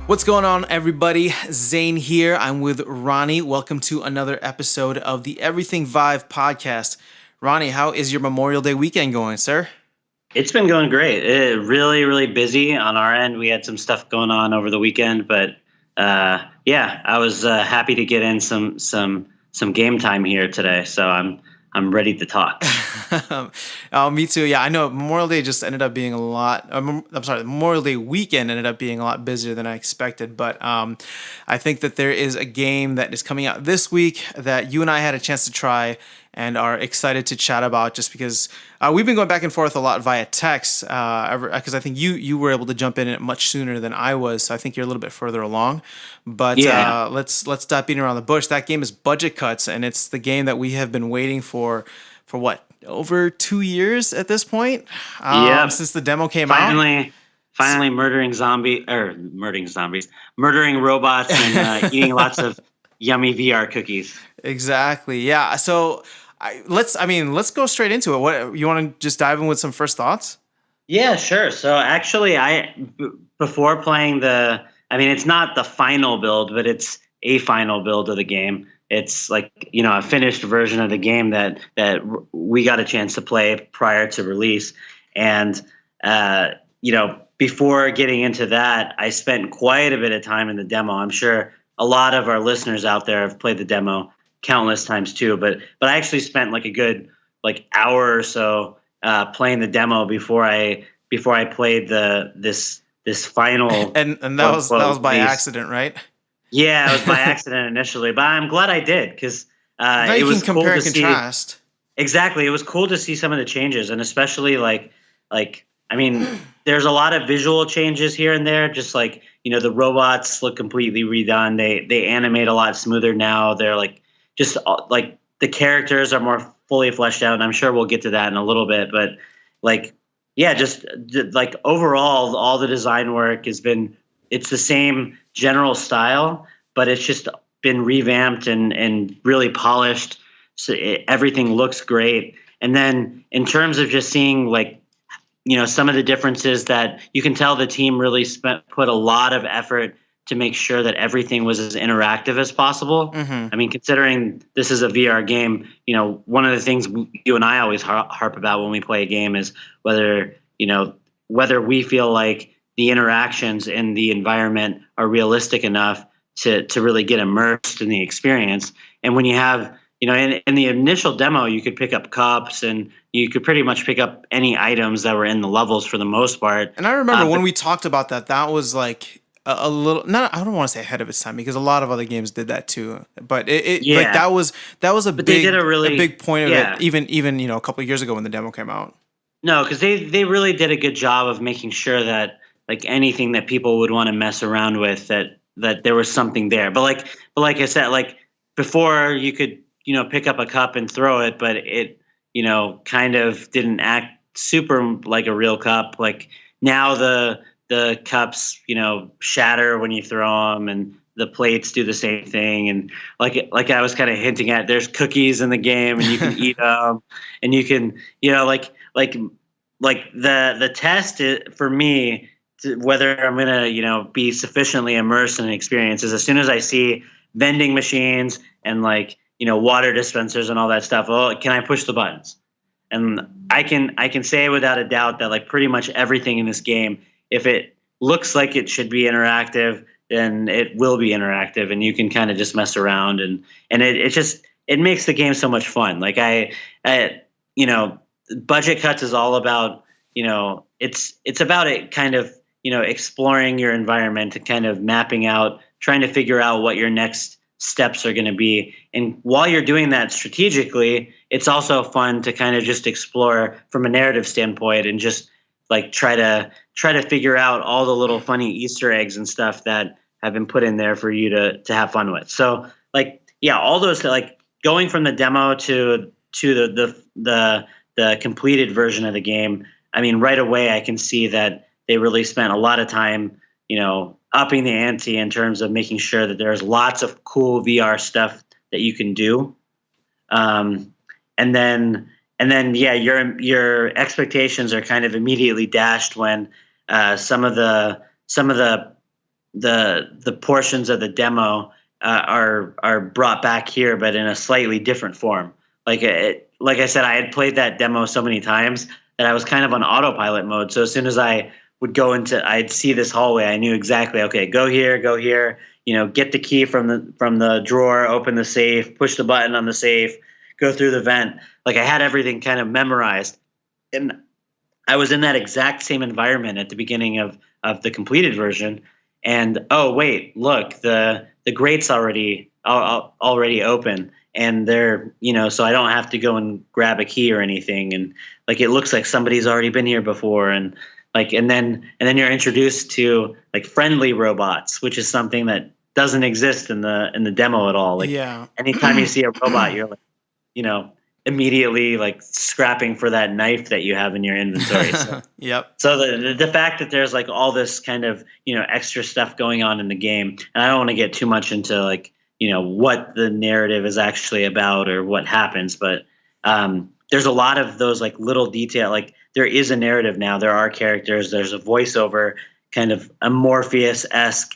What's going on, everybody? Zane here. I'm with Ronnie. Welcome to another episode of the Everything Vive podcast. Ronnie, how is your Memorial Day weekend going, sir? It's been going great. Really, really busy on our end. We had some stuff going on over the weekend, but yeah, I was happy to get in some game time here today. So I'm ready to talk. Oh, me too. Yeah, I know Memorial Day just ended up being a lot. I'm sorry, Memorial Day weekend ended up being a lot busier than I expected. But I think that there is a game that is coming out this week that you and I had a chance to try and are excited to chat about just because we've been going back and forth a lot via text because I think you were able to jump in it much sooner than I was. So I think you're a little bit further along. But Yeah. let's stop beating around the bush. That game is Budget Cuts, and it's the game that we have been waiting for what, over 2 years at this point, Yep. since the demo came out. Finally, murdering robots, and eating lots of yummy VR cookies. Exactly. Yeah. So let's go straight into it. What you want to just dive in with some first thoughts? Yeah, sure. So actually, before playing it's not the final build, but it's a final build of the game. It's like, a finished version of the game that we got a chance to play prior to release. And, before getting into that, I spent quite a bit of time in the demo. I'm sure a lot of our listeners out there have played the demo countless times too, but I actually spent like a good hour or so playing the demo before I played this final And that was by release. accident, right? Yeah, it was by accident initially, but I'm glad I did because Now it you can was cool compare to and see. contrast. Exactly, it was cool to see some of the changes, and especially there's a lot of visual changes here and there. Just the robots look completely redone. They animate a lot smoother now. They're the characters are more fully fleshed out, and I'm sure we'll get to that in a little bit. But yeah, overall, all the design work it's the same general style, but it's just been revamped and really polished. So everything looks great. And then in terms of just seeing some of the differences, that you can tell the team really put a lot of effort to make sure that everything was as interactive as possible. Mm-hmm. I mean, considering this is a VR game, one of the things you and I always harp about when we play a game is whether we feel like the interactions in the environment are realistic enough to really get immersed in the experience. And when you have, in the initial demo, you could pick up cups and you could pretty much pick up any items that were in the levels for the most part. And I remember when we talked about that, that was like a little, not, I don't want to say ahead of its time because a lot of other games did that too. But Yeah. that was a But they did a big point of yeah. it, even a couple of years ago when the demo came out. No, because they really did a good job of making sure that anything that people would want to mess around with, that there was something there. But like I said, before you could pick up a cup and throw it, but it kind of didn't act super like a real cup. Like now the cups shatter when you throw them, and the plates do the same thing. And like I was kind of hinting at, there's cookies in the game, and you can eat them, and you can the test for me, whether I'm gonna be sufficiently immersed in an experience, is as soon as I see vending machines and water dispensers and all that stuff. Oh, can I push the buttons? And I can say without a doubt that pretty much everything in this game, if it looks like it should be interactive, then it will be interactive, and you can kind of just mess around, and it makes the game so much fun. Budget Cuts is all about it's about it kind of exploring your environment and kind of mapping out, trying to figure out what your next steps are going to be. And while you're doing that strategically, it's also fun to kind of just explore from a narrative standpoint and just try to figure out all the little funny Easter eggs and stuff that have been put in there for you to have fun with. So all those going from the demo to the completed version of the game. I mean, right away I can see that they really spent a lot of time, upping the ante in terms of making sure that there's lots of cool VR stuff that you can do. And then yeah, your expectations are kind of immediately dashed when some of the the portions of the demo are brought back here, but in a slightly different form. Like I said, I had played that demo so many times that I was kind of on autopilot mode. So as soon as I would go into, I'd see this hallway, I knew exactly, okay, go here, go here. Get the key from the drawer, open the safe, push the button on the safe, go through the vent. Like I had everything kind of memorized, and I was in that exact same environment at the beginning of the completed version. And oh wait, look, the grate's already open, and they're so I don't have to go and grab a key or anything. And like it looks like somebody's already been here before, and then you're introduced to like friendly robots, which is something that doesn't exist in the demo at all. Like Yeah. anytime you see a robot, you're like, you know, immediately like scrapping for that knife that you have in your inventory. So, Yep. so the fact that there's like all this kind of extra stuff going on in the game, and I don't want to get too much into like what the narrative is actually about or what happens, but there's a lot of those like little detail. Like there is a narrative now. There are characters. There's a voiceover, kind of a Morpheus-esque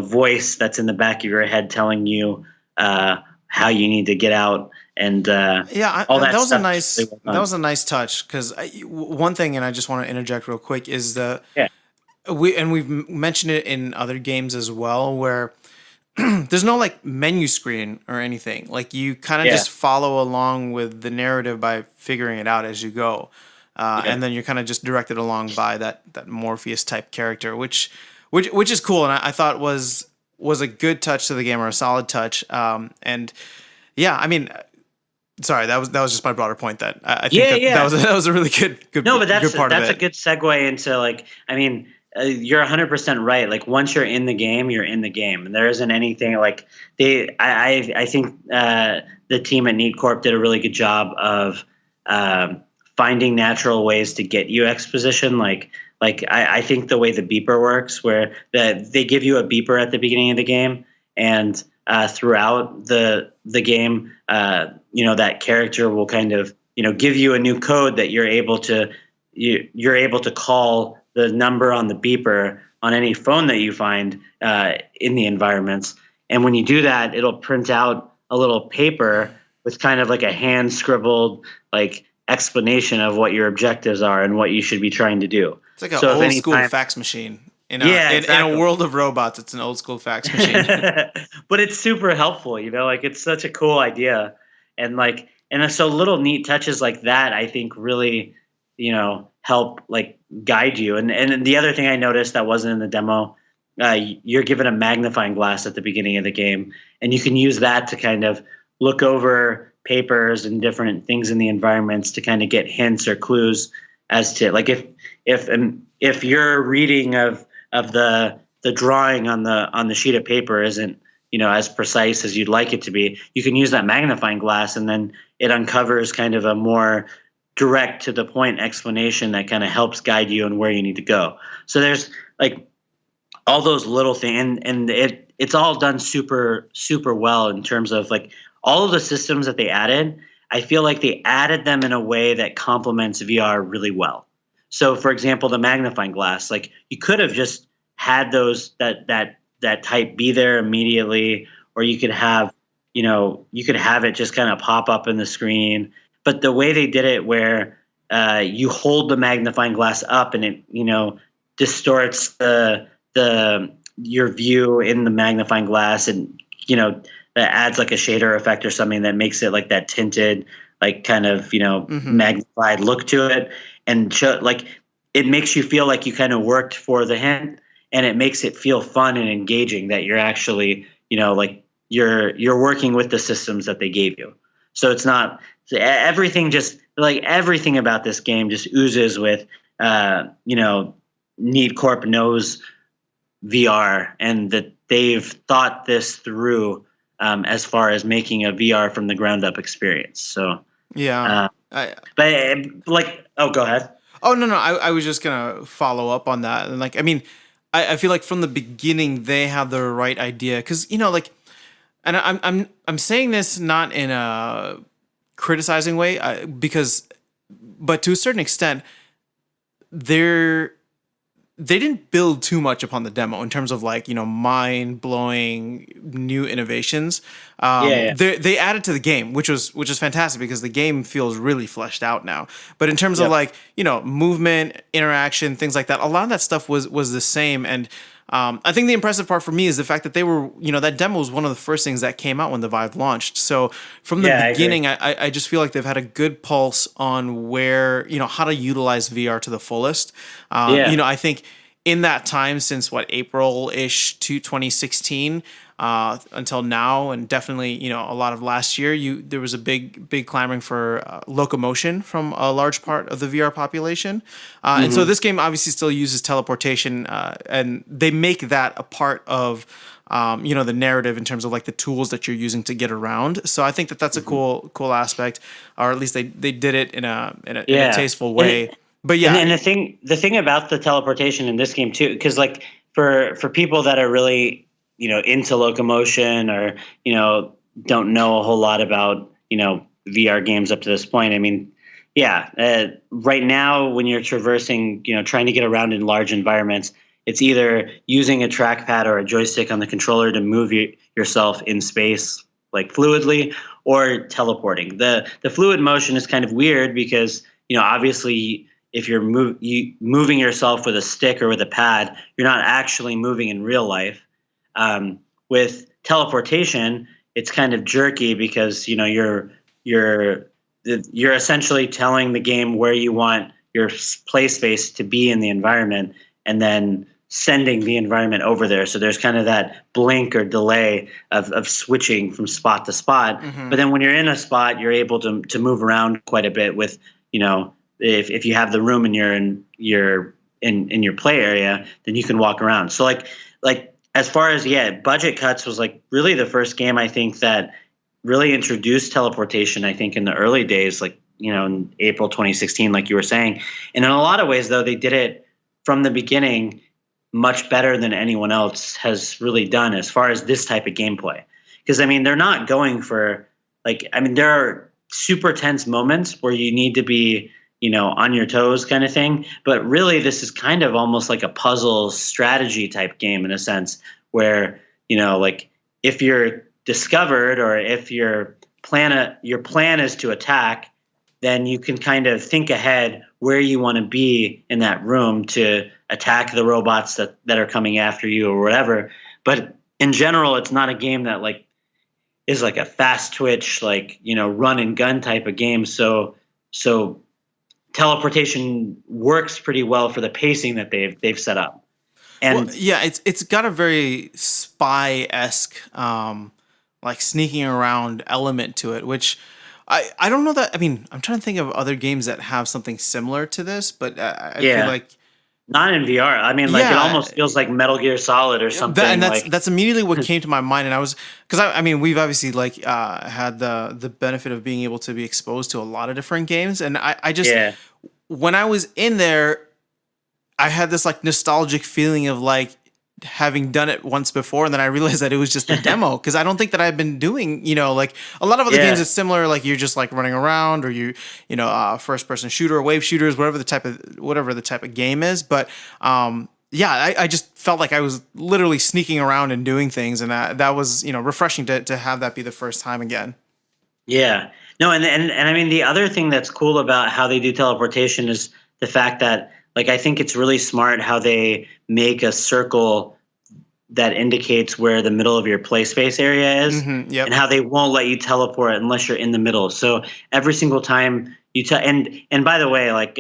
voice that's in the back of your head telling you how you need to get out. And Yeah, all that that was a stuff is nice really well done. that was a nice touch because one thing, and I just want to interject real quick, is the Yeah. we've mentioned it in other games as well, where there's no like menu screen or anything. Like you kind of Yeah. just follow along with the narrative by figuring it out as you go, Yeah. and then you're kind of just directed along by that Morpheus type character, which is cool, and I thought was a good touch to the game, or a solid touch. And yeah, I mean, sorry, that was just my broader point. That I think Yeah, yeah. that was a really good No, but good part of that's a it. good segue into like, I mean, you're 100% right. Like once you're in the game, you're in the game, and there isn't anything like I think the team at Neat Corp did a really good job of finding natural ways to get you exposition. I think the way the beeper works, where they give you a beeper at the beginning of the game, and throughout the game, that character will kind of give you a new code that you're able to call the number on the beeper on any phone that you find in the environments. And when you do that, it'll print out a little paper with kind of like a hand scribbled like explanation of what your objectives are and what you should be trying to do. It's like an So if old school anytime- fax machine. Yeah, In exactly. a world of robots, it's an old school fax machine. But it's super helpful, like it's such a cool idea. And so little neat touches like that, I think really, help like guide you. And the other thing I noticed that wasn't in the demo, you're given a magnifying glass at the beginning of the game, and you can use that to kind of look over papers and different things in the environments to kind of get hints or clues as to like if your reading of the drawing on the sheet of paper isn't as precise as you'd like it to be, you can use that magnifying glass, and then it uncovers kind of a more direct to the point explanation that kind of helps guide you on where you need to go. So there's like all those little things, and it's all done super super well in terms of like all of the systems that they added. I feel like they added them in a way that complements VR really well. So, for example, the magnifying glass, like you could have just had that type be there immediately, or you could have it just kind of pop up in the screen. But the way they did it, where you hold the magnifying glass up and it distorts your view in the magnifying glass, and that adds like a shader effect or something that makes it like that tinted, like kind of magnified look to it. And like it makes you feel like you kind of worked for the hint, and it makes it feel fun and engaging that you're actually like you're working with the systems that they gave you. So it's not everything, just like everything about this game just oozes with Neat Corp knows VR, and that they've thought this through as far as making a VR from the ground up experience. So Yeah. but like, oh, go ahead. Oh no, I was just gonna follow up on that, and like I mean, I feel like from the beginning they had the right idea, because like, and I'm saying this not in a criticizing way, but to a certain extent, they didn't build too much upon the demo in terms of like, mind blowing new innovations. Yeah, They added to the game, which is fantastic because the game feels really fleshed out now. But in terms of yep. like, movement, interaction, things like that, a lot of that stuff was the same. And I think the impressive part for me is the fact that they were, that demo was one of the first things that came out when the Vive launched. So from the Yeah, I agree. beginning, I just feel like they've had a good pulse on where, how to utilize VR to the fullest. Yeah. I think in that time since April-ish to 2016 until now, and definitely a lot of last year, there was a big clamoring for locomotion from a large part of the VR population, and so this game obviously still uses teleportation, and they make that a part of the narrative in terms of like the tools that you're using to get around. So I think that that's a cool aspect, or at least they did it in a tasteful way. But yeah, and the thing about the teleportation in this game too, because like for people that are really into locomotion or don't know a whole lot about VR games up to this point. I mean, yeah, right now when you're traversing, trying to get around in large environments, it's either using a trackpad or a joystick on the controller to move yourself in space like fluidly, or teleporting. The fluid motion is kind of weird because obviously if you're moving yourself with a stick or with a pad, you're not actually moving in real life. With teleportation, it's kind of jerky because you're essentially telling the game where you want your play space to be in the environment, and then sending the environment over there. So there's kind of that blink or delay of switching from spot to spot. But then when you're in a spot, you're able to move around quite a bit with if you have the room in your play area, then you can walk around. So like as far as budget cuts was like really the first game I think that really introduced teleportation. I think in the early days, like in April 2016, like you were saying, and in a lot of ways though they did it from the beginning much better than anyone else has really done as far as this type of gameplay. Because I mean they're not going for there are super tense moments where you need to be on your toes kind of thing. But really, this is kind of almost like a puzzle strategy type game in a sense where, like if you're discovered or if your plan is to attack, then you can kind of think ahead where you want to be in that room to attack the robots that are coming after you or whatever. But in general, it's not a game that like is like a fast twitch, like, run and gun type of game. So teleportation works pretty well for the pacing that they've set up. And it's got a very spy-esque like sneaking around element to it, which I don't know that. I mean, I'm trying to think of other games that have something similar to this, but I feel like not in VR. I mean, like it almost feels like Metal Gear Solid or something. And that's immediately what came to my mind. And I was I mean, we've obviously like had the benefit of being able to be exposed to a lot of different games, and I just when I was in there, I had this like nostalgic feeling of like having done it once before, and then I realized that it was just a demo because I don't think that I've been doing like a lot of other games. It's similar, like you're just like running around, or first person shooter or wave shooters, whatever the type of game is. But I just felt like I was literally sneaking around and doing things, and that was refreshing to have that be the first time again. Yeah, no, and I mean the other thing that's cool about how they do teleportation is the fact that like I think it's really smart how they make a circle that indicates where the middle of your play space area is, and how they won't let you teleport unless you're in the middle. So every single time you and by the way, like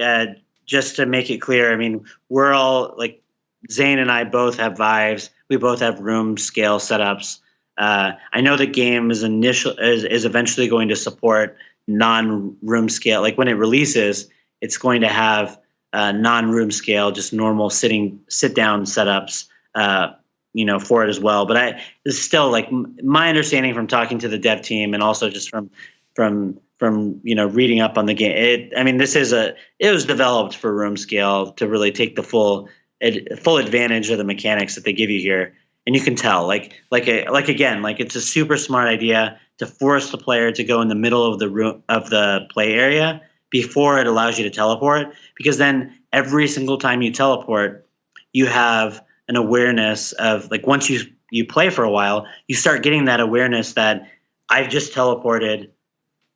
just to make it clear, I mean we're all like Zane and I both have Vives. We both have room scale setups. I know the game is eventually going to support non-room scale. Like when it releases, it's going to have non-room scale, just normal sit-down setups, for it as well. But it's still like my understanding from talking to the dev team and also just from reading up on the game. It was developed for room scale to really take the full advantage of the mechanics that they give you here. And you can tell, like it's a super smart idea to force the player to go in the middle of the room of the play area before it allows you to teleport, because then every single time you teleport, you have an awareness of like once you play for a while, you start getting that awareness that I've just teleported,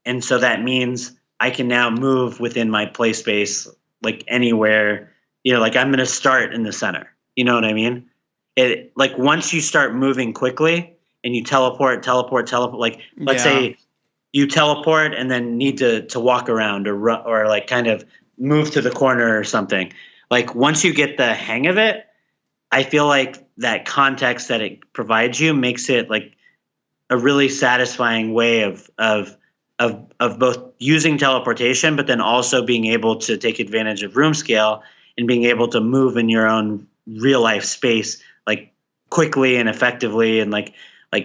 and so that means I can now move within my play space like anywhere. Like I'm going to start in the center. You know what I mean? It like once you start moving quickly and you teleport, like let's say you teleport and then need to walk around or like kind of move to the corner or something. Like once you get the hang of it, I feel like that context that it provides you makes it like a really satisfying way of both using teleportation, but then also being able to take advantage of room scale and being able to move in your own real life space like quickly and effectively, and like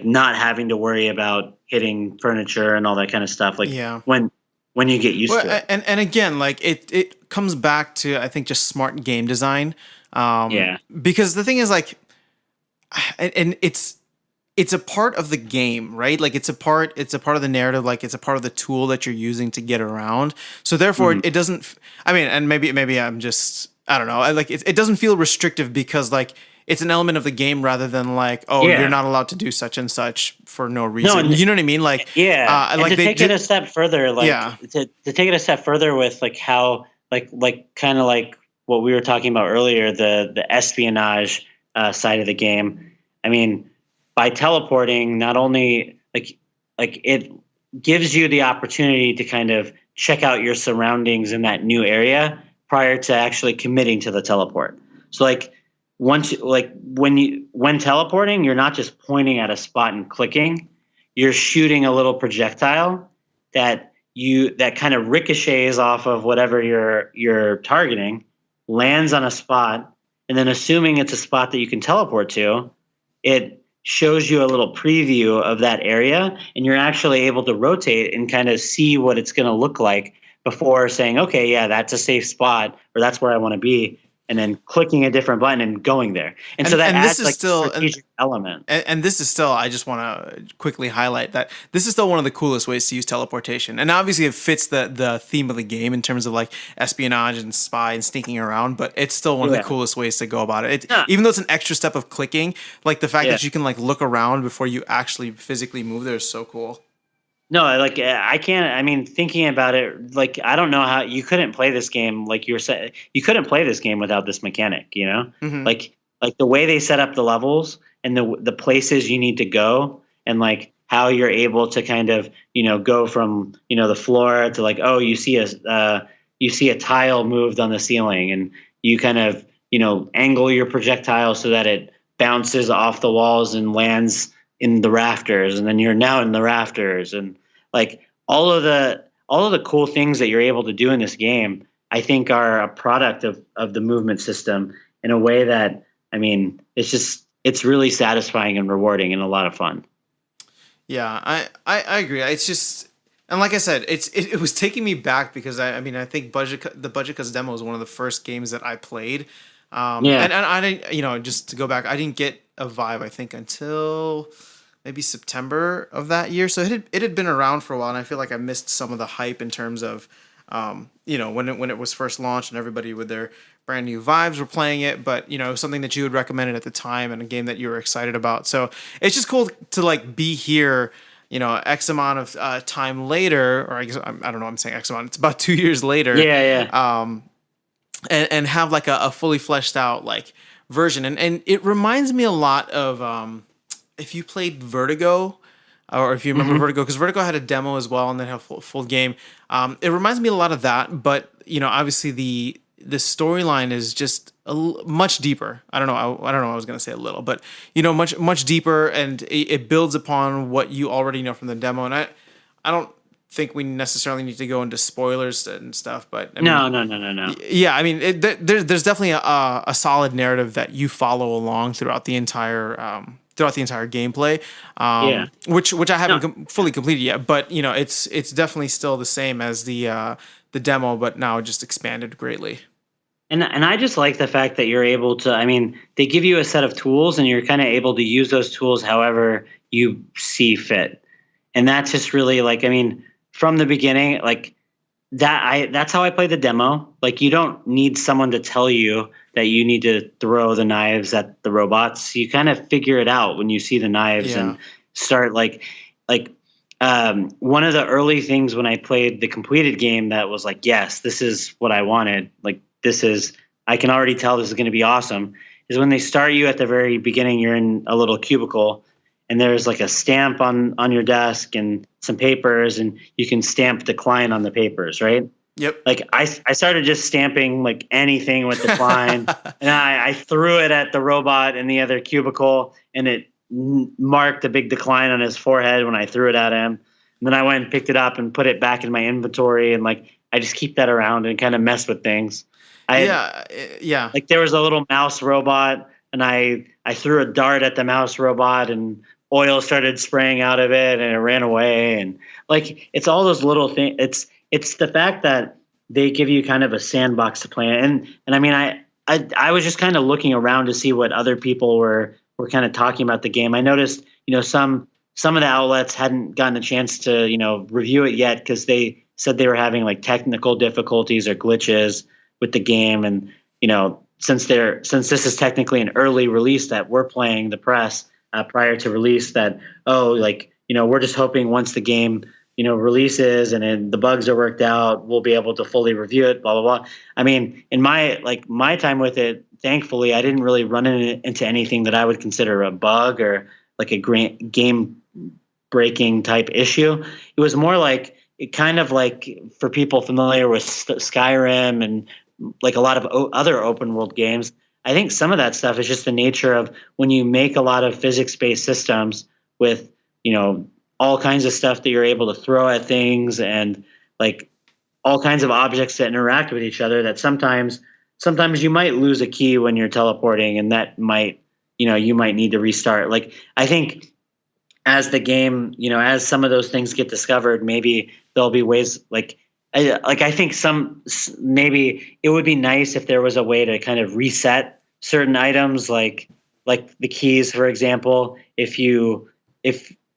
not having to worry about hitting furniture and all that kind of stuff. Like when you get used to it. And again, like it comes back to, I think, just smart game design. Because the thing is like, and it's a part of the game, right? Like it's a part of the narrative, like it's a part of the tool that you're using to get around. So therefore it doesn't, I mean, and maybe I'm just, I don't know. Like it doesn't feel restrictive because like it's an element of the game rather than like, you're not allowed to do such and such for no reason. You know what I mean? Like, and like to take it a step further, like to take it a step further with like how like kind of like what we were talking about earlier, the espionage side of the game. I mean, by teleporting, not only like it gives you the opportunity to kind of check out your surroundings in that new area prior to actually committing to the teleport. So like when teleporting, you're not just pointing at a spot and clicking, you're shooting a little projectile that kind of ricochets off of whatever you're targeting, lands on a spot, and then assuming it's a spot that you can teleport to, it shows you a little preview of that area, and you're actually able to rotate and kind of see what it's going to look like before saying, okay, yeah, that's a safe spot, or that's where I want to be, and then clicking a different button and going there. And so that adds like a strategic element. And this is still, I just want to quickly highlight that this is still one of the coolest ways to use teleportation. And obviously it fits the theme of the game in terms of like espionage and spy and sneaking around, but it's still one of the coolest ways to go about it. Even though it's an extra step of clicking, like the fact that you can like look around before you actually physically move there is so cool. No, like I can't. I mean, thinking about it, like I don't know how you couldn't play this game. Like you were saying, you couldn't play this game without this mechanic. You know, like the way they set up the levels and the places you need to go, and like how you're able to kind of go from the floor to like you see a tile moved on the ceiling, and you kind of angle your projectile so that it bounces off the walls and lands in the rafters, and then you're now in the rafters, and like all of the cool things that you're able to do in this game, I think are a product of the movement system in a way that, I mean, it's really satisfying and rewarding and a lot of fun. Yeah, I agree. It's just, and like I said, it was taking me back because I think the Budget Cuts demo was one of the first games that I played. And I didn't, just to go back, I didn't get a Vive, I think, until maybe September of that year. So it had been around for a while, and I feel like I missed some of the hype in terms of, when it was first launched and everybody with their brand new Vives were playing it, but it was something that you had recommended at the time and a game that you were excited about. So it's just cool to like be here, X amount of time later, or I guess, I don't know, I'm saying X amount, it's about 2 years later. And have like a fully fleshed out like version. And it reminds me a lot of, if you played Vertigo, or if you remember Vertigo, because Vertigo had a demo as well and then had a full game. It reminds me a lot of that, but obviously the storyline is just much deeper. I don't know. I was gonna say a little, but much deeper, and it builds upon what you already know from the demo. And I don't think we necessarily need to go into spoilers and stuff, but no. Yeah, I mean, there's definitely a solid narrative that you follow along throughout the entire gameplay, which I haven't fully completed yet, but it's definitely still the same as the demo, but now just expanded greatly. And I just like the fact that you're able to, I mean, they give you a set of tools and you're kind of able to use those tools however you see fit. And that's just really like, I mean, from the beginning, like that's how I play the demo. Like you don't need someone to tell you that you need to throw the knives at the robots. You kind of figure it out when you see the knives Yeah. and start like one of the early things when I played the completed game that was like, yes, this is what I wanted. Like this is I can already tell this is going to be awesome. Is when they start you at the very beginning, you're in a little cubicle and there's like a stamp on your desk and some papers and you can stamp decline on the papers, right? Yep. Like I started just stamping like anything with decline and I threw it at the robot in the other cubicle and it marked a big decline on his forehead when I threw it at him. And then I went and picked it up and put it back in my inventory and like I just keep that around and kind of mess with things. Yeah. Yeah. Like there was a little mouse robot and I threw a dart at the mouse robot and oil started spraying out of it and it ran away and like it's all those little things. It's the fact that they give you kind of a sandbox to play in. And I mean I was just kind of looking around to see what other people were kind of talking about the game. I noticed, some of the outlets hadn't gotten a chance to, review it yet because they said they were having like technical difficulties or glitches with the game. And, since this is technically an early release that we're playing the press prior to release that, we're just hoping once the game, releases and the bugs are worked out, we'll be able to fully review it, blah, blah, blah. I mean, in my time with it, thankfully, I didn't really run into anything that I would consider a bug or like a game breaking type issue. It was more like it kind of like for people familiar with Skyrim and like a lot of other open world games. I think some of that stuff is just the nature of when you make a lot of physics based systems with, all kinds of stuff that you're able to throw at things and like all kinds of objects that interact with each other that sometimes you might lose a key when you're teleporting and that might, you might need to restart. Like, I think as the game, as some of those things get discovered, maybe there'll be ways I think maybe it would be nice if there was a way to kind of reset certain items like the keys, for example, if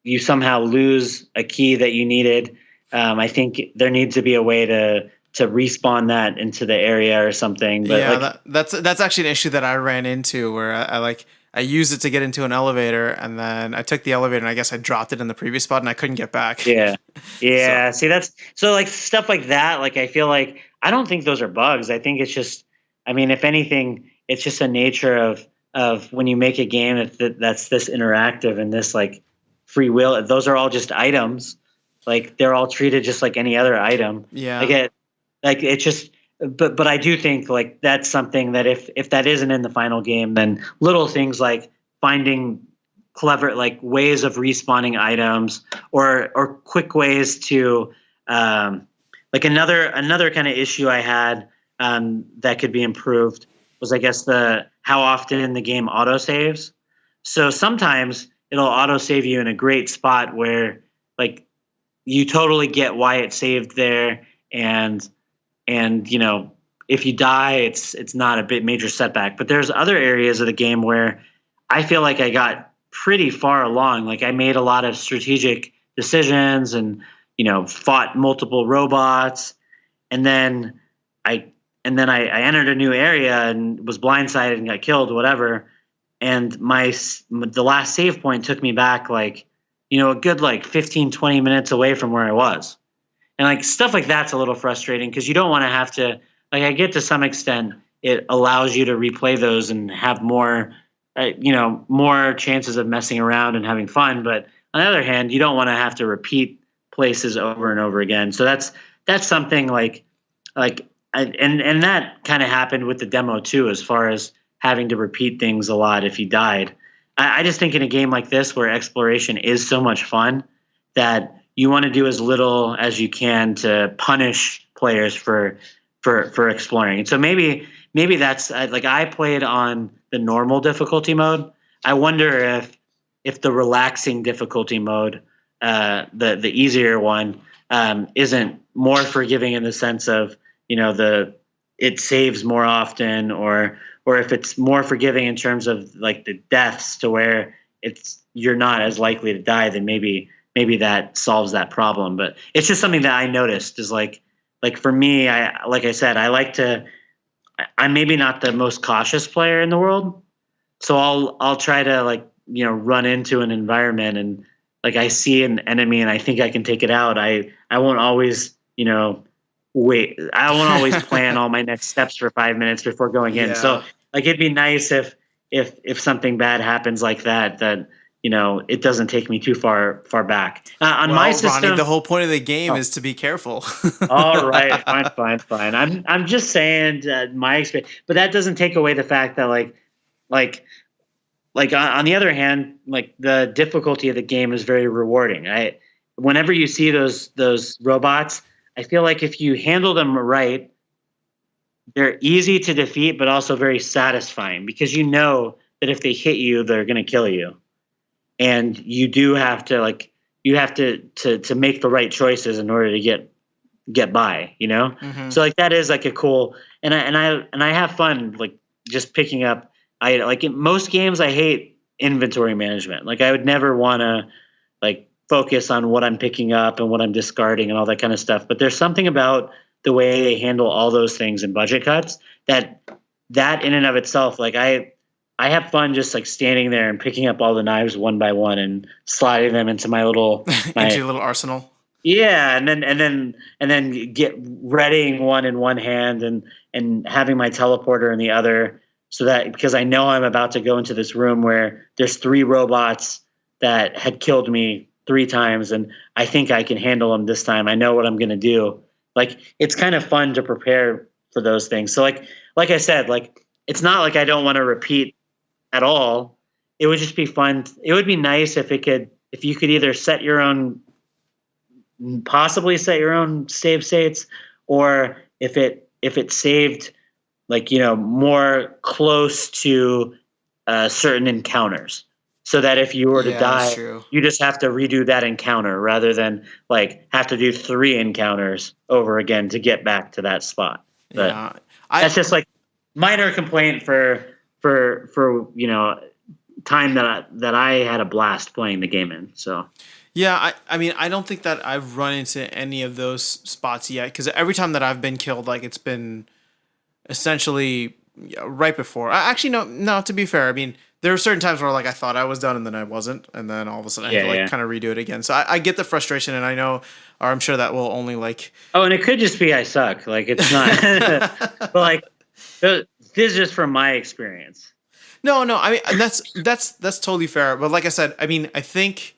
you somehow lose a key that you needed, I think there needs to be a way to respawn that into the area or something. But yeah, that's actually an issue that I ran into where I used it to get into an elevator and then I took the elevator and I guess I dropped it in the previous spot and I couldn't get back. yeah. See, that's so like stuff like that. Like I feel like I don't think those are bugs. I think it's just, I mean, if anything, it's just a nature of when you make a game that's this interactive and this like free will. Those are all just items. Like they're all treated just like any other item. Yeah. It's just, but I do think like that's something that if that isn't in the final game, then little things like finding clever like ways of respawning items or quick ways to like another kind of issue I had that could be improved was I guess how often the game autosaves. So sometimes it'll autosave you in a great spot where like you totally get why it saved there and if you die it's not a bit major setback. But there's other areas of the game where I feel like I got pretty far along. Like I made a lot of strategic decisions and fought multiple robots and then I entered a new area and was blindsided and got killed, whatever. And the last save point took me back like, a good like 15, 20 minutes away from where I was. And like stuff like that's a little frustrating because you don't want to have to, like I get to some extent, it allows you to replay those and have more, more chances of messing around and having fun. But on the other hand, you don't want to have to repeat places over and over again. So that's something and that kind of happened with the demo too, as far as having to repeat things a lot if you died. I just think in a game like this where exploration is so much fun that you want to do as little as you can to punish players for exploring. And so maybe that's like I played on the normal difficulty mode. I wonder if the relaxing difficulty mode, the easier one, isn't more forgiving in the sense of it saves more often, or if it's more forgiving in terms of like the deaths to where you're not as likely to die, then maybe that solves that problem. But it's just something that I noticed is like like for me, like I said, I like to. I'm maybe not the most cautious player in the world, so I'll try to like run into an environment and like I see an enemy and I think I can take it out. I won't always wait. I won't always plan all my next steps for 5 minutes before going in. Yeah. So like it'd be nice if something bad happens like that it doesn't take me too far back. On Well, my system, Ronnie, the whole point of the game oh, is to be careful. all right, fine. I'm just saying my experience, but that doesn't take away the fact that like on the other hand, like the difficulty of the game is very rewarding. Whenever you see those robots, I feel like if you handle them right, they're easy to defeat, but also very satisfying because you know that if they hit you, they're going to kill you, and you do have to to make the right choices in order to get by. Hmm. So like that is like a cool, and I have fun like just picking up. I like in most games I hate inventory management. Like I would never want to like focus on what I'm picking up and what I'm discarding and all that kind of stuff. But there's something about the way they handle all those things in budget cuts that in and of itself, like I have fun just like standing there and picking up all the knives one by one and sliding them into my little Into your little arsenal. yeah, and then get readying one in one hand and having my teleporter in the other, so that because I know I'm about to go into this room where there's 3 robots that had killed me 3 times, and I think I can handle them this time. I know what I'm gonna do. Like it's kind of fun to prepare for those things. So like I said, like it's not like I don't want to repeat at all. It would just be fun. It would be nice if you could either possibly set your own save states, or if it saved like more close to certain encounters, so that if you were to Yeah, that's die, true. you just have to redo that encounter rather than like have to do 3 encounters over again to get back to that spot. But Yeah. that's just like minor complaint for time that I had a blast playing the game in. So Yeah, I mean, I don't think that I've run into any of those spots yet because every time that I've been killed, like it's been essentially right before. Actually, no. To be fair, I mean, there were certain times where like I thought I was done and then I wasn't, and then all of a sudden I had to like yeah. kind of redo it again. So I get the frustration, and I know, or I'm sure that will only like. Oh, and it could just be I suck. Like it's not, but like this is just from my experience. No. I mean, and that's totally fair. But like I said, I mean, I think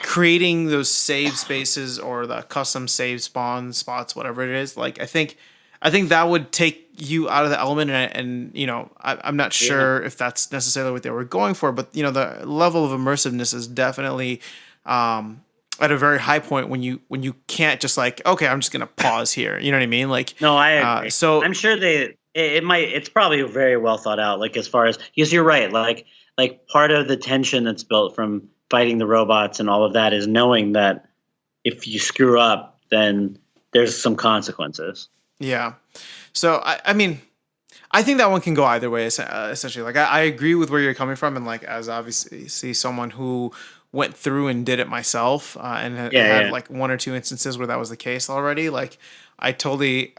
creating those save spaces or the custom save spawn spots, whatever it is, like I think that would take you out of the element, and I'm not sure if that's necessarily what they were going for, but the level of immersiveness is definitely at a very high point when you can't just like, okay, I'm just gonna pause here. You know what I mean? Like, No, I agree. so I'm sure it's probably very well thought out. Like as far as because you're right. Like part of the tension that's built from fighting the robots and all of that is knowing that if you screw up, then there's some consequences. yeah. So I mean, I think that one can go either way. Essentially, like I agree with where you're coming from, and like as obviously someone who went through and did it myself, and had like 1 or 2 instances where that was the case already. Like I totally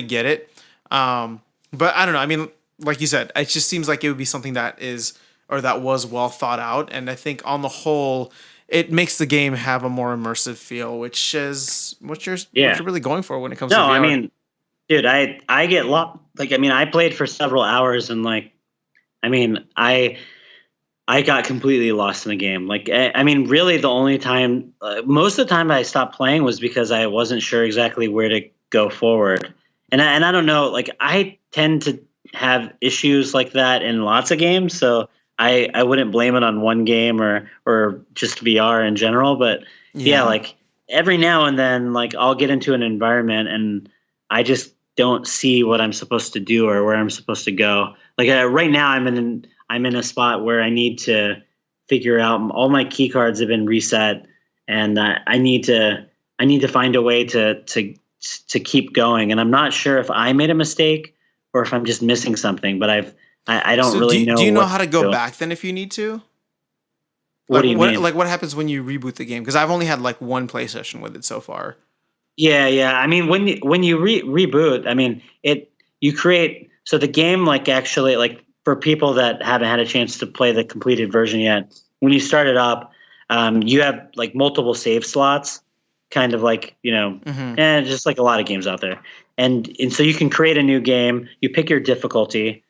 get it. But I don't know. I mean, like you said, it just seems like it would be something that was well thought out, and I think on the whole, it makes the game have a more immersive feel, which is what you're really going for when it comes to VR. I mean, dude, I get lost. Like, I mean, I played for several hours, and like, I mean, I got completely lost in the game. Like, I mean, really, the only time, most of the time, I stopped playing was because I wasn't sure exactly where to go forward. And I don't know. Like, I tend to have issues like that in lots of games, so I wouldn't blame it on one game or just VR in general. But yeah, like every now and then, like I'll get into an environment and I just don't see what I'm supposed to do or where I'm supposed to go. Like right now, I'm in a spot where I need to figure out. All my key cards have been reset, and I need to find a way to keep going. And I'm not sure if I made a mistake or if I'm just missing something. But I don't really know. Do you know how to go back then if you need to? What do you mean? Like what happens when you reboot the game? Because I've only had like one play session with it so far. Yeah. I mean, when you reboot, I mean, you create so the game like actually like for people that haven't had a chance to play the completed version yet, when you start it up, you have like multiple save slots, kind of like Hmm. just like a lot of games out there, and so you can create a new game. You pick your difficulty,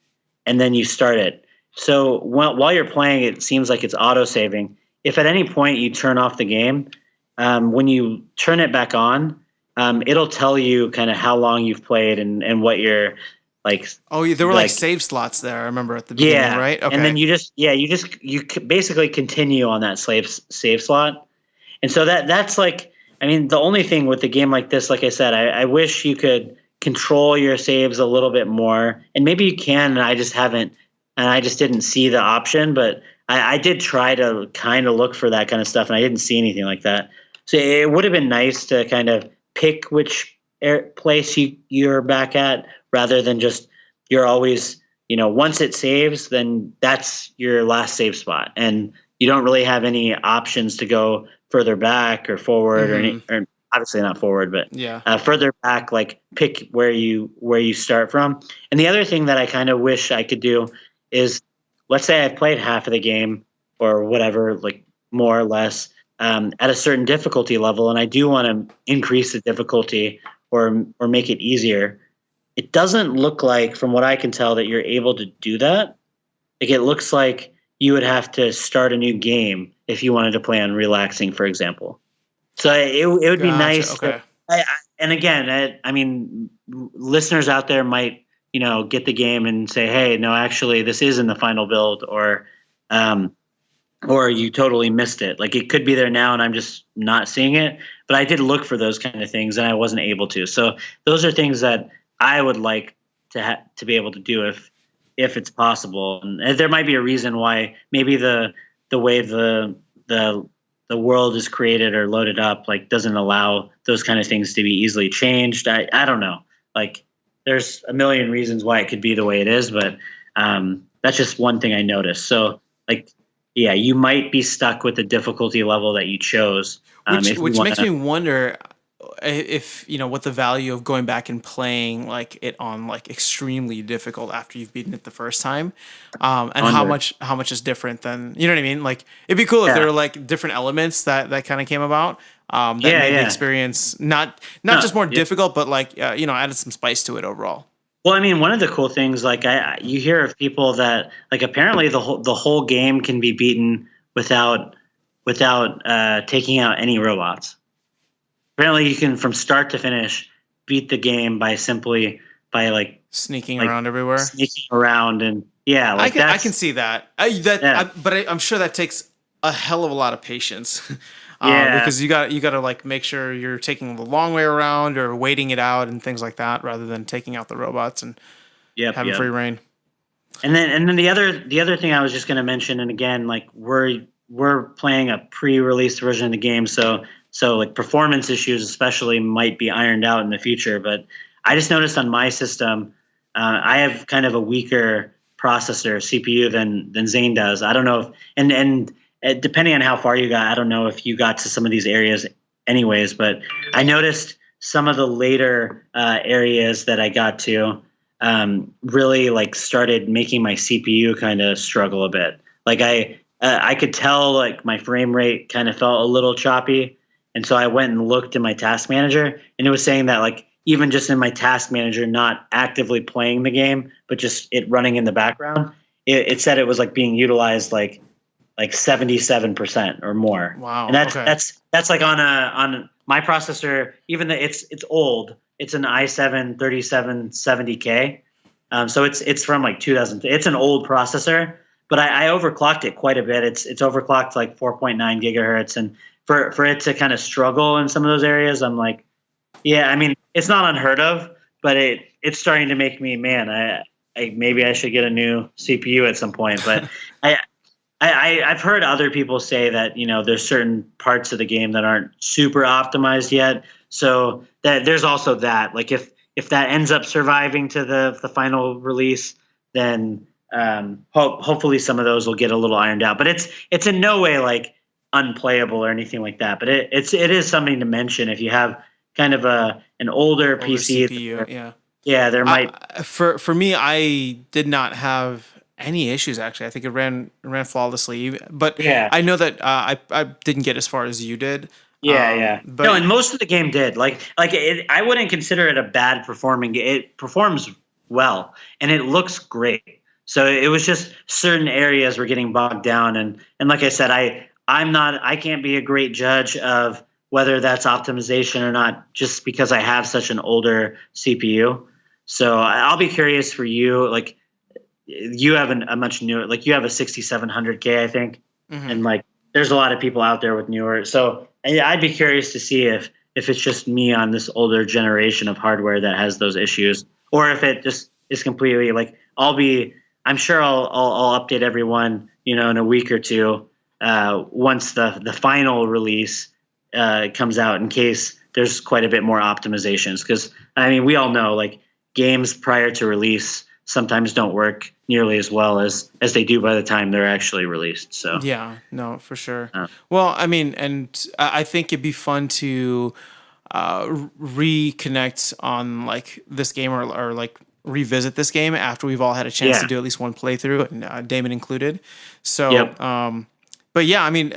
and then you start it. So while you're playing, it seems like it's auto saving. If at any point you turn off the game, when you turn it back on, it'll tell you kind of how long you've played and what you're like Oh, there were like like save slots there. I remember at the beginning, yeah. right? And then Okay. basically continue on that save slot. And so that's like, I mean, the only thing with a game like this, like I said, I wish you could control your saves a little bit more, and maybe you can, and I just haven't, and I just didn't see the option. But I did try to kind of look for that kind of stuff, and I didn't see anything like that. So it would have been nice to kind of pick which place you're back at, rather than just you're always, once it saves, then that's your last save spot, and you don't really have any options to go further back or forward Hmm. or obviously not forward, but Yeah. further back, like pick where you start from. And the other thing that I kind of wish I could do is, let's say I've played half of the game or whatever, like more or less, at a certain difficulty level, and I do want to increase the difficulty or make it easier. It doesn't look like, from what I can tell, that you're able to do that. Like it looks like you would have to start a new game if you wanted to play on relaxing, for example. So it would be Gotcha. nice to. Okay. And again, I mean, listeners out there might get the game and say, hey, no, actually, this is in the final build, um, or you totally missed it. Like it could be there now, and I'm just not seeing it. But I did look for those kind of things, and I wasn't able to. So those are things that I would like to be able to do if it's possible. And there might be a reason why maybe the way the the world is created or loaded up like doesn't allow those kind of things to be easily changed. I don't know. Like there's a million reasons why it could be the way it is, but that's just one thing I noticed. So like yeah, you might be stuck with the difficulty level that you chose. Which If you want makes to, me wonder if what the value of going back and playing like it on like extremely difficult after you've beaten it the first time, and how wonder. much is different than, you know what I mean? Like it'd be cool if there Yeah, were like different elements that kind of came about, that yeah, made the yeah. experience not No, just more yeah. difficult, but like added some spice to it overall. Well, I mean, one of the cool things, like you hear of people that like apparently the whole game can be beaten without taking out any robots. Apparently, you can from start to finish beat the game by simply by Sneaking like around everywhere. sneaking around and yeah, like I can that's see that. yeah, But I'm sure that takes a hell of a lot of patience, yeah, because you got to like make sure you're taking the long way around or waiting it out and things like that, rather than taking out the robots and yep, having yep. free reign. And then the other thing I was just going to mention, and again, like we're playing a pre-release version of the game, so like performance issues especially might be ironed out in the future. But I just noticed on my system, I have kind of a weaker processor CPU than Zane does. I don't know if and depending on how far you got, I don't know if you got to some of these areas anyways, but I noticed some of the later areas that I got to really like started making my CPU kind of struggle a bit. Like I could tell like my frame rate kind of felt a little choppy, and so I went and looked in my task manager, and it was saying that like even just in my task manager, not actively playing the game, but just it running in the background, it said it was like being utilized like 77% or more. And Wow. that's Okay. that's that's like on my processor, even though it's old. It's an i7 3770K. So it's from like 2000. It's an old processor, but I overclocked it quite a bit. It's overclocked like 4.9 gigahertz, and for it to kind of struggle in some of those areas, I'm like, yeah, I mean, it's not unheard of, but it's starting to make me, man, I maybe I should get a new CPU at some point. But I I've heard other people say that there's certain parts of the game that aren't super optimized yet. So that there's also that. Like if that ends up surviving to the final release, then hopefully some of those will get a little ironed out. But it's in no way like unplayable or anything like that. But it is something to mention if you have kind of an older Older PC, CPU, yeah. yeah, there might. For me, I did not have any issues actually. I think it ran flawlessly. But Yeah. I know that I didn't get as far as you did. Yeah, yeah. But No, and most of the game did. I wouldn't consider it a bad performing. It performs well, and it looks great. So it was just certain areas were getting bogged down, and like I said, I can't be a great judge of whether that's optimization or not, just because I have such an older CPU. So I'll be curious for you. Like you have a much newer, like you have a 6700K, I think, and like there's a lot of people out there with newer. So I'd be curious to see if it's just me on this older generation of hardware that has those issues, or if it just is completely like I'm sure I'll update everyone, in a week or two, once the final release comes out, in case there's quite a bit more optimizations. Because I mean, we all know like games prior to release sometimes don't work nearly as well as they do by the time they're actually released. So yeah, no, for sure. Well, I mean, and I think it'd be fun to reconnect on like this game, or like revisit this game after we've all had a chance to do at least one playthrough, and Damon included. So, Yep. But yeah, I mean,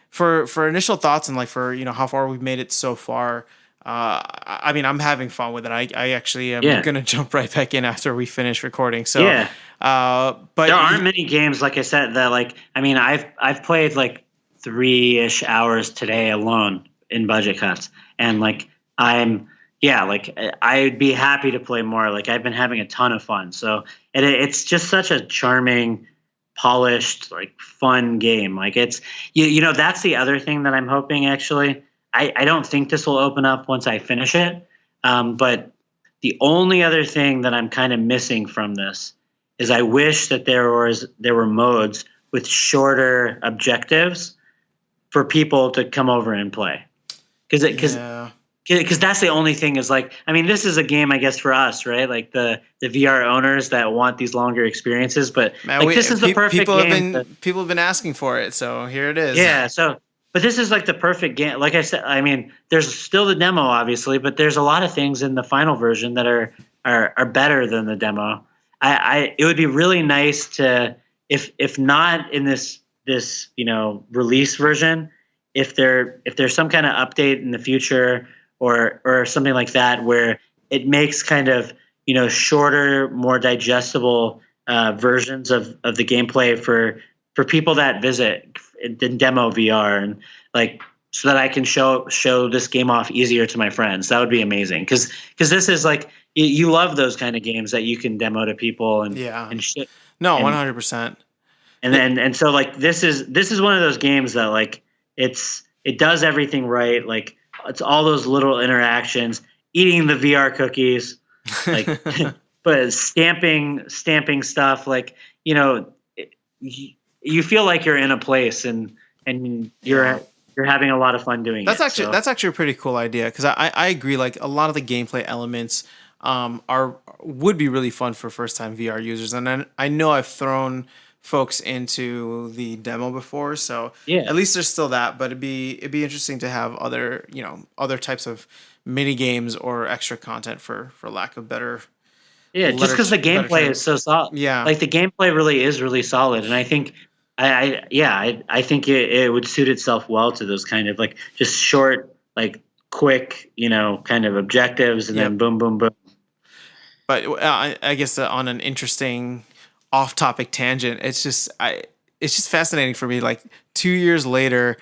for initial thoughts and like for how far we've made it so far. I mean, I'm having fun with it. I actually am gonna jump right back in after we finish recording. So, but there aren't many games, like I said, that like, I mean, I've played like 3-ish hours today alone in budget cuts, and like I'd be happy to play more. Like I've been having a ton of fun. So it's just such a charming, polished, like fun game. Like it's that's the other thing that I'm hoping actually. I don't think this will open up once I finish it. But the only other thing that I'm kind of missing from this is I wish that there were modes with shorter objectives for people to come over and play. Because that's the only thing is like, I mean, this is a game, I guess, for us, right? Like the VR owners that want these longer experiences, but man, this is the perfect game. People have been asking for it, so here it is. Yeah, but this is like the perfect game. Like I said, I mean, there's still the demo, obviously, but there's a lot of things in the final version that are better than the demo. It would be really nice to, if not in this release version, if there's some kind of update in the future or something like that where it makes kind of shorter, more digestible versions of the gameplay for people that visit the demo VR, and like so that I can show this game off easier to my friends. That would be amazing, because this is like you love those kind of games that you can demo to people and shit. No, 100%. And so like this is one of those games that like it does everything right. Like it's all those little interactions, eating the VR cookies, like but stamping stuff, like you feel like you're in a place and you're having a lot of fun doing that's it. That's actually a pretty cool idea, because I agree, like a lot of the gameplay elements would be really fun for first time VR users, and I know I've thrown folks into the demo before, so at least there's still that. But it'd be interesting to have other types of mini games or extra content, for lack of better. Yeah, just because the gameplay is so solid. Yeah, like the gameplay really is really solid, and I think I think it would suit itself well to those kind of like just short, like quick, kind of objectives, and then boom, boom, boom. But I guess on an interesting off-topic tangent, it's just fascinating for me. Like 2 years later,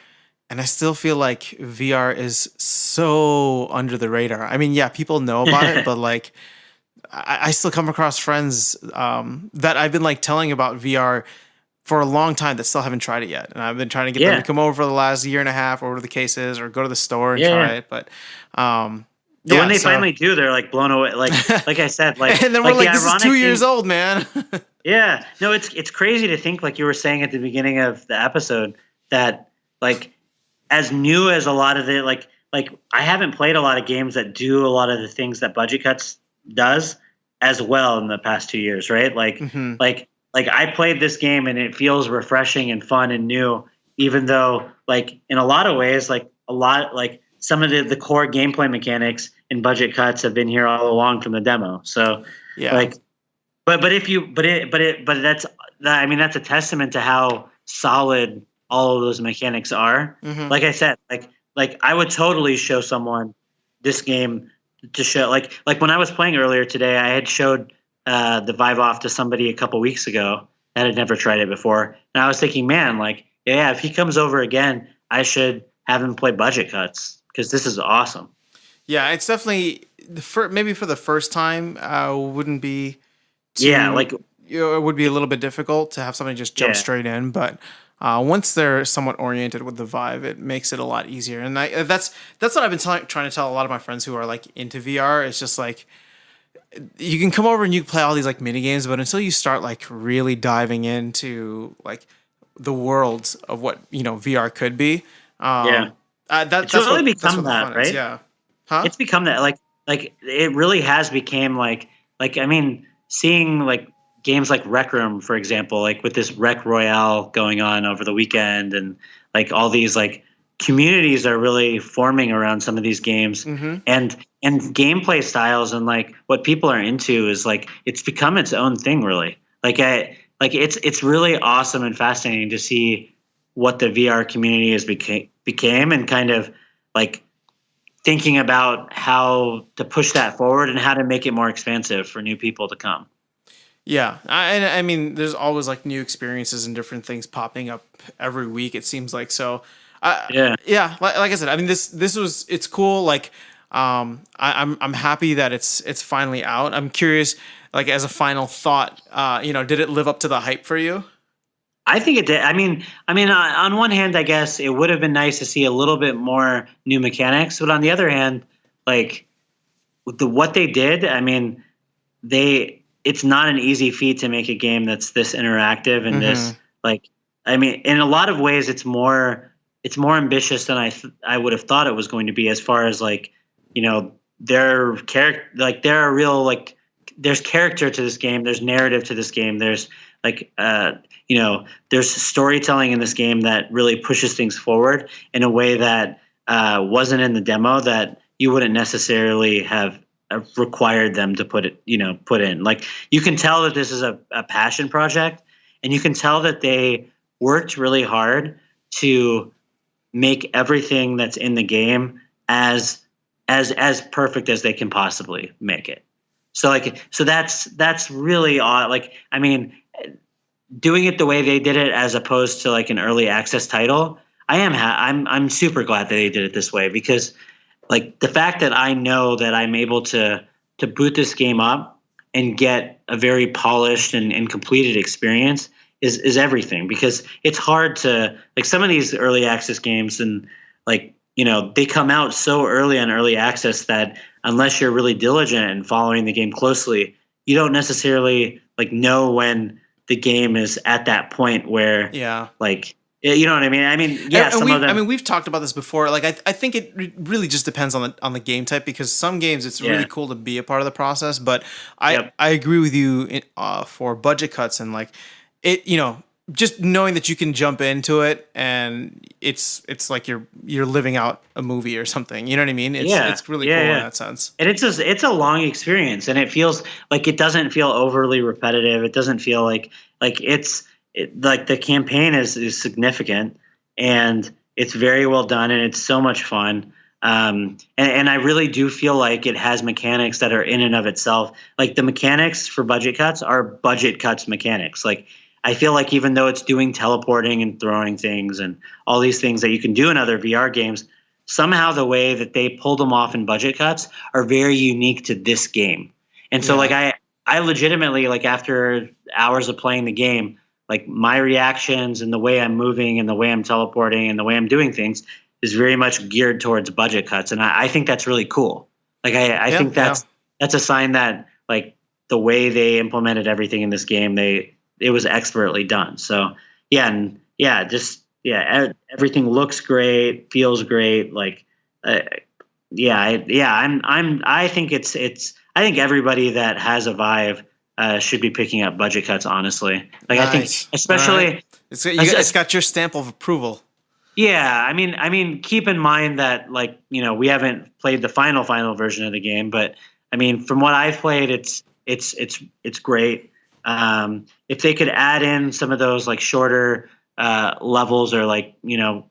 and I still feel like VR is so under the radar. I mean, yeah, people know about it, but like I still come across friends that I've been like telling about VR for a long time that still haven't tried it yet, and I've been trying to get them to come over for the last year and a half, or whatever the case is, or go to the store and try it. But when they finally do, they're like blown away. Like I said, like and then we're like, this is 2 years old, man. Yeah, no, it's crazy to think, like you were saying at the beginning of the episode, that like as new as a lot of it, like I haven't played a lot of games that do a lot of the things that Budget Cuts does as well in the past 2 years, right? Like like I played this game and it feels refreshing and fun and new, even though like in a lot of ways, like some of the core gameplay mechanics and budget cuts have been here all along from the demo. So Yeah. like, but if you but that's I mean that's a testament to how solid all of those mechanics are. Mhm. Like I said, like I would totally show someone this game to show like when I was playing earlier today, I had showed the Vive off to somebody a couple weeks ago that had never tried it before, and I was thinking, man, like yeah, if he comes over again, I should have him play budget cuts because this is awesome. Yeah, it's definitely maybe for the first time wouldn't be Yeah, too, like it would be a little bit difficult to have somebody just jump yeah, straight in, but once they're somewhat oriented with the Vive, it makes it a lot easier. And that's what I've been trying to tell a lot of my friends who are like into VR. It's just like you can come over and you can play all these like mini games, but until you start like really diving into like the worlds of what VR could be, yeah. that's It's really what become the that, fun is. right? Yeah, huh? It's become that like it really has became like I mean seeing like games like Rec Room, for example, like with this Rec Royale going on over the weekend, and like all these like communities are really forming around some of these games, Mm-hmm. and gameplay styles and like what people are into is like it's become its own thing, really. It's really awesome and fascinating to see what the VR community has became and kind of like thinking about how to push that forward and how to make it more expansive for new people to come. Yeah, I mean, there's always like new experiences and different things popping up every week. It seems like so. Yeah. Yeah, like I said, I mean, it's cool. Like, I'm happy that it's finally out. I'm curious, like as a final thought, did it live up to the hype for you? I think it did. I mean, on one hand, I guess it would have been nice to see a little bit more new mechanics, but on the other hand, like with what they did, I mean, it's not an easy feat to make a game that's this interactive and this like. I mean, in a lot of ways, it's more ambitious than I would have thought it was going to be. As far as like, their character, like there are real like there's character to this game. There's narrative to this game. There's like there's storytelling in this game that really pushes things forward in a way that wasn't in the demo, that you wouldn't necessarily have required them to put in. Like you can tell that this is a passion project, and you can tell that they worked really hard to make everything that's in the game as perfect as they can possibly make it. So that's really odd. Like, I mean, doing it the way they did it as opposed to like an early access title, I'm super glad that they did it this way, because like the fact that I know that I'm able to boot this game up and get a very polished and completed experience is everything, because it's hard to like some of these early access games, and like they come out so early on early access that unless you're really diligent and following the game closely, you don't necessarily like know when the game is at that point where like you know what I mean? I mean, yeah, some of them. I mean, we've talked about this before. Like, I think it really just depends on the game type, because some games it's really cool to be a part of the process. But I agree with you for budget cuts and like it. Just knowing that you can jump into it and it's like you're living out a movie or something. You know what I mean? It's really cool in that sense. And it's a long experience, and it feels like it doesn't feel overly repetitive. It doesn't feel like like the campaign is significant, and it's very well done, and it's so much fun. And I really do feel like it has mechanics that are in and of itself. Like the mechanics for budget cuts are budget cuts mechanics. Like I feel like even though it's doing teleporting and throwing things and all these things that you can do in other VR games, somehow the way that they pulled them off in budget cuts are very unique to this game. And so like I legitimately, like after hours of playing the game, like my reactions and the way I'm moving and the way I'm teleporting and the way I'm doing things is very much geared towards budget cuts. And I think that's really cool. Like I think that's a sign that like the way they implemented everything in this game, it was expertly done. So everything looks great, feels great. Like I think I think everybody that has a Vive should be picking up budget cuts, honestly. Like nice. I think especially it's got your stamp of approval. Yeah, I mean, keep in mind that like we haven't played the final version of the game, but I mean, from what I've played, it's great. If they could add in some of those like shorter levels or like the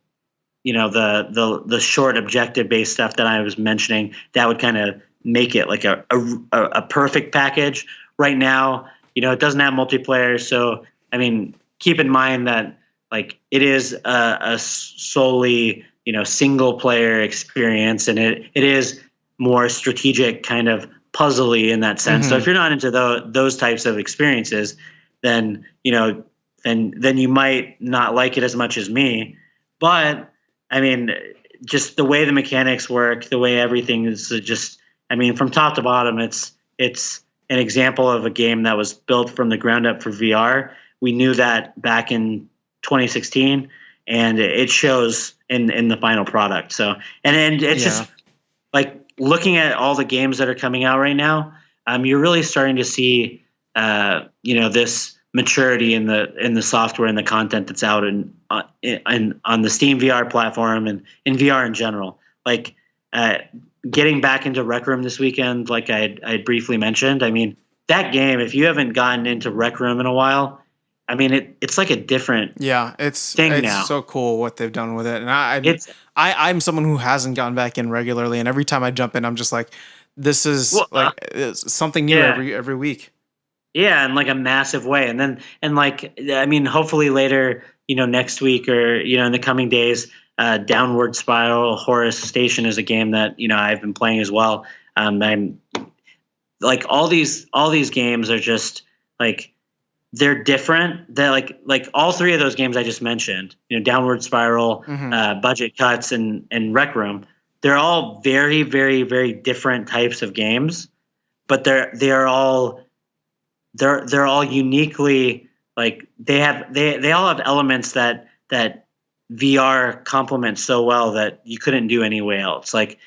short objective based stuff that I was mentioning, that would kind of make it like a perfect package. Right now, it doesn't have multiplayer, so I mean, keep in mind that like it is a solely single player experience, and it is more strategic, kind of puzzly in that sense. So Hmm. if you're not into those types of experiences, then then you might not like it as much as me. But I mean, just the way the mechanics work, the way everything is just, I mean, from top to bottom, it's an example of a game that was built from the ground up for VR. We knew that back in 2016, and it shows in the final product. So, and it's Yeah. just like looking at all the games that are coming out right now. You're really starting to see, this maturity in the software and the content that's out in on the Steam VR platform and in VR in general. Like uh, getting back into Rec Room this weekend, like I briefly mentioned. I mean, that game. If you haven't gotten into Rec Room in a while, I mean it's like a different Yeah, it's thing it's now. so cool what they've done with it, and It's I'm someone who hasn't gone back in regularly, and every time I jump in, I'm just like, this is well, like it's something new yeah. every week. Yeah, in like a massive way. And then and like I mean, hopefully later, next week or in the coming days, Downward Spiral Horus Station is a game that I've been playing as well. I'm like all these games are just like they're different. They're like all three of those games I just mentioned. Downward Spiral, Hmm. Budget Cuts, and Rec Room. They're all very, very, very different types of games, but they're all uniquely like they all have elements that VR complements so well that you couldn't do anywhere else. Like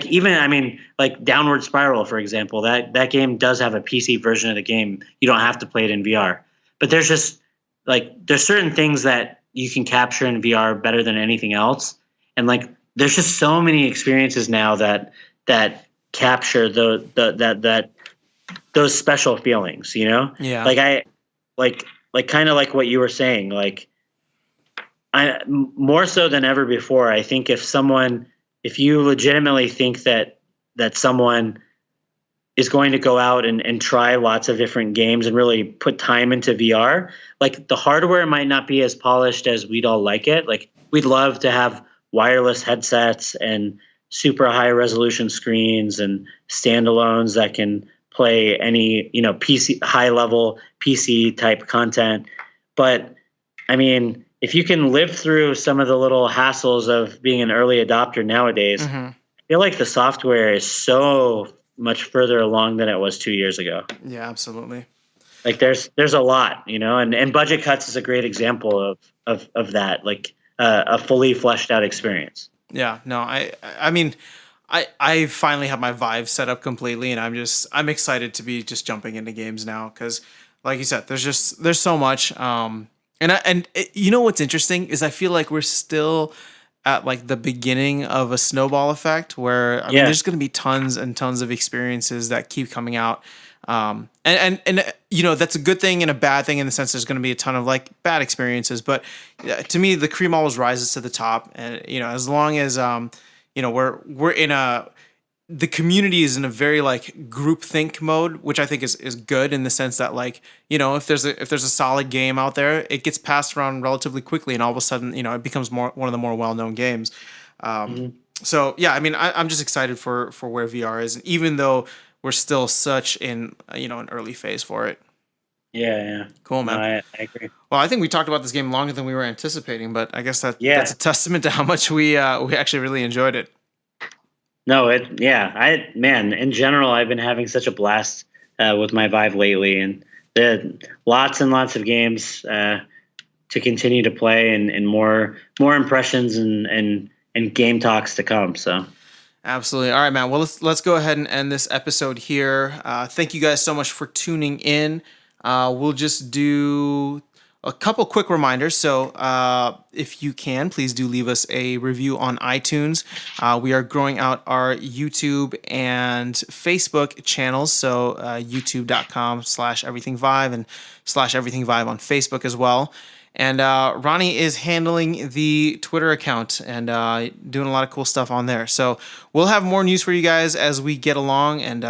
even I mean like Downward Spiral for example, that game does have a PC version of the game. You don't have to play it in VR. But there's just like there's certain things that you can capture in VR better than anything else. And like there's just so many experiences now that capture that those special feelings, Yeah. like I like kind of like what you were saying, like more so than ever before. I think if you legitimately think that someone is going to go out and try lots of different games and really put time into VR, like the hardware might not be as polished as we'd all like it. Like we'd love to have wireless headsets and super high resolution screens and standalones that can play any, PC high level PC type content. But I mean, if you can live through some of the little hassles of being an early adopter nowadays, Hmm. I feel like the software is so much further along than it was 2 years ago. Yeah, absolutely. Like there's a lot, and Budget Cuts is a great example of that, like a fully fleshed out experience. Yeah, no, I mean, I finally have my Vive set up completely, and I'm excited to be just jumping into games now because, like you said, there's so much. You know what's interesting is I feel like we're still at like the beginning of a snowball effect where I mean Yeah. there's going to be tons and tons of experiences that keep coming out. And that's a good thing and a bad thing in the sense there's going to be a ton of like bad experiences, but to me the cream always rises to the top, and as long as we're in a the community is in a very like group think mode, which I think is good in the sense that like if there's a solid game out there, it gets passed around relatively quickly, and all of a sudden it becomes one of the more well known games. Mhm. So yeah, I mean I'm just excited for where VR is, and even though we're still such in an early phase for it. Yeah, yeah. Cool, No, man. I agree. Well, I think we talked about this game longer than we were anticipating, but I guess that's Yeah. a testament to how much we actually really enjoyed it. No, yeah, man, in general, I've been having such a blast with my Vive lately, and there lots and lots of games to continue to play, and more impressions and game talks to come. So, Absolutely. All right, man. Well, let's go ahead and end this episode here. Thank you guys so much for tuning in. We'll just do a couple quick reminders. So if you can, please do leave us a review on iTunes. We are growing out our YouTube and Facebook channels. So youtube.com/everythingvive and /everythingvive on Facebook as well. And Ronnie is handling the Twitter account and doing a lot of cool stuff on there. So we'll have more news for you guys as we get along. And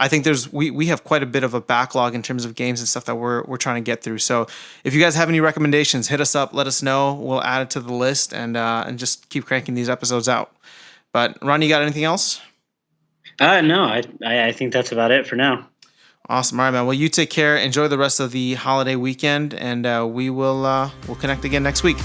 I think we have quite a bit of a backlog in terms of games and stuff that we're trying to get through. So if you guys have any recommendations, hit us up, let us know. We'll add it to the list and just keep cranking these episodes out. But Ron, you got anything else? No, I think that's about it for now. Awesome. All right, man. Well, you take care. Enjoy the rest of the holiday weekend, and we'll connect again next week.